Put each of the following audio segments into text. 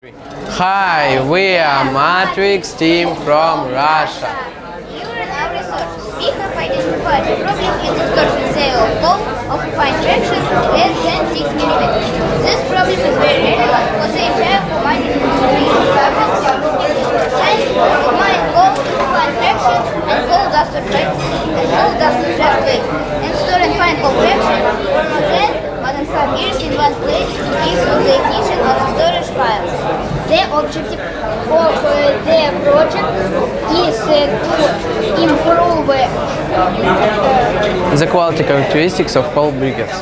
Hi, we are Matrix team from Russia. Here in our research, we have identified a problem in distortion cell ball of fine fraction less than 6 mm. This problem is very relevant for the entire humanity history. And the mind goes to fine fraction and goal does not right, and goal does not just wait. And store and find goal fraction for more than some years in one place is on the ignition of storage files. The objective of the project is to improve The quality characteristics of cold briquettes.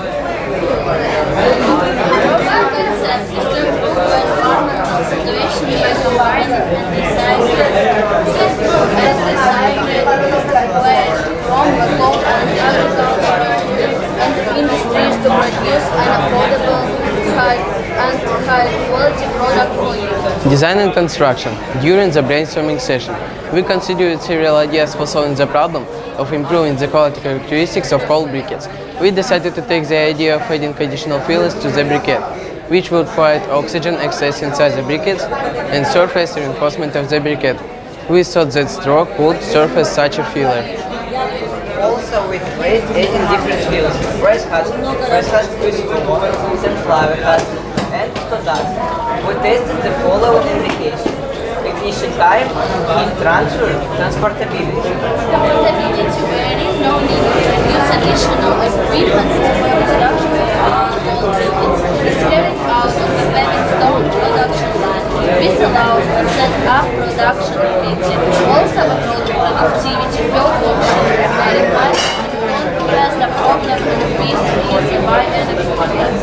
Industries to produce an affordable, high-quality product for users. Design and construction. During the brainstorming session, we considered several ideas for solving the problem of improving the quality characteristics of cold briquettes. We decided to take the idea of adding additional fillers to the briquette, which would provide oxygen access inside the briquettes and surface reinforcement of the briquette. We thought that straw could serve as such a filler. Also, we tried adding different fields: rice husk with sunflower husk, and stardust. We tested the following indication: ignition time, heat transfer, transportability. Compatibility varies, no need to produce additional equipment for production of cold briquettes. It's carried out on the Stone production line. This allows to set up production quickly. Also, approach productivity per option verified and compress the problem increase easy by any product.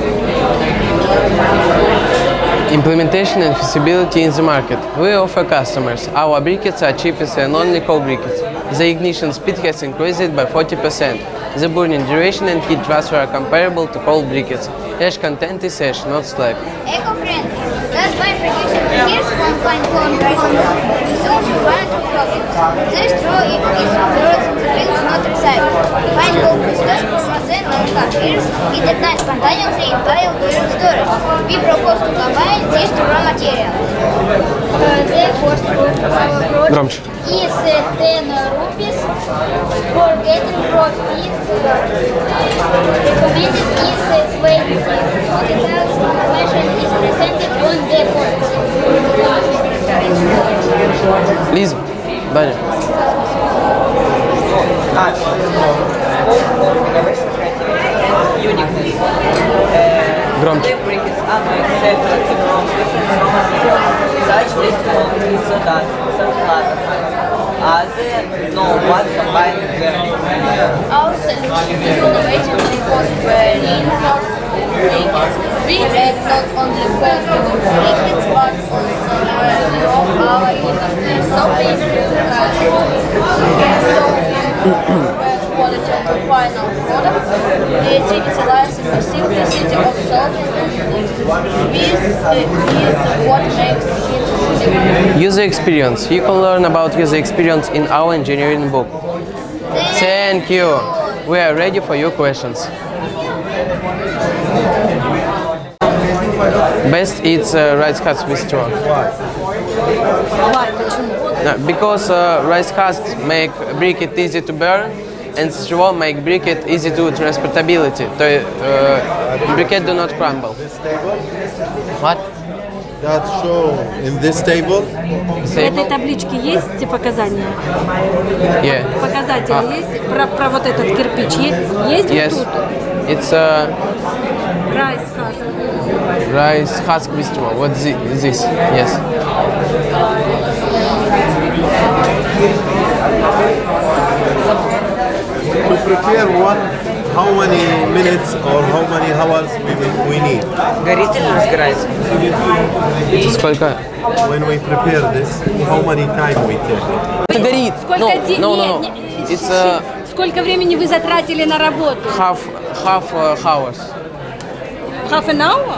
Implementation and feasibility in the market. We offer customers. Our briquettes are cheapest and only cold briquettes. The ignition speed has increased by 40%. The burning duration and heat transfer are comparable to cold briquettes. Ash content is ash, not slag. eco-friendly. Thus, by producing here's one fine cone rice milk, we solve one or two problems. The straw is thrown in the fields, not recycled. Fine gold crystals from then long years, it ignites spontaneously in pile during storage. We propose to combine these two raw materials. The cost of our project Громче. is 10 rupees for getting profit. Recommended is 20. Details information is presented on the board. Лиза, Даня. Uniqueness. Громче. The briquettes are made separately from different raw materials, such as sawdust, sunflower husk, as no one combined together. Our solution is innovative because we reinforce briquettes. We add not only cold briquettes but also from our industry. So we quality of the final product, creativity lies in the simplicity of solving this is what makes it different. User experience. You can learn about user experience in our engineering book. Thank you. We are ready for your questions. Best it's rice husk with straw. Why? Почему? Because rice husks make briquette easy to burn, and straw make briquette easy to transportability. Briquette do not crumble. What? That's shown in this table. В этой табличке есть показания? Yeah. Показатели есть? Про вот этот кирпич есть Yes. вот тут? It's Rice husk. rice husk with straw. What this? Yes. To prepare one, how many minutes or how many hours we need? Горит или разгорается? Сколько? When we prepare this, how many time we take? Это горит. Сколько дней? No. It's Сколько времени вы затратили на работу? half hours. half an hour?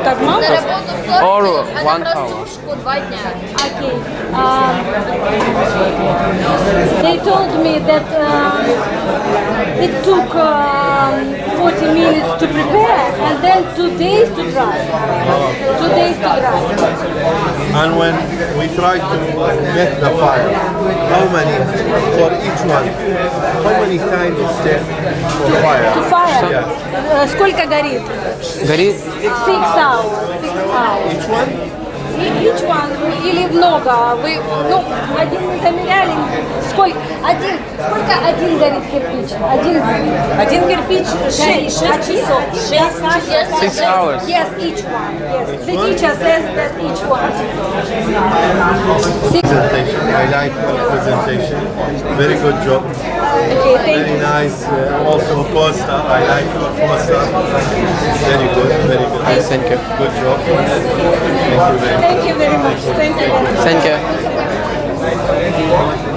Так мало? На работу 40 Or минут, а 1 на hour. просушку 2 дня. Okay. They told me that it took 40 minutes to prepare and then 2 days to dry. 2 days to dry. And when we try to get the fire, how many for each one? How many times it takes for fire? To fire. Yeah. Сколько горит? Горит 6 hours. 6 hours. Each one? Each one или много? Вы, ну, один мы замеряли. Сколько один горит кирпич? Один кирпич 6 часов. 6 hours. Yes, each one. Yes. The teacher says that each one. Presentation. I like your presentation. Very good job. Okay, thank Very you. nice. Also poster. I like your poster. Very good. Very good. Thank you. Good job. Thank you very much. Thank you very much. Thank you very much. Thank you.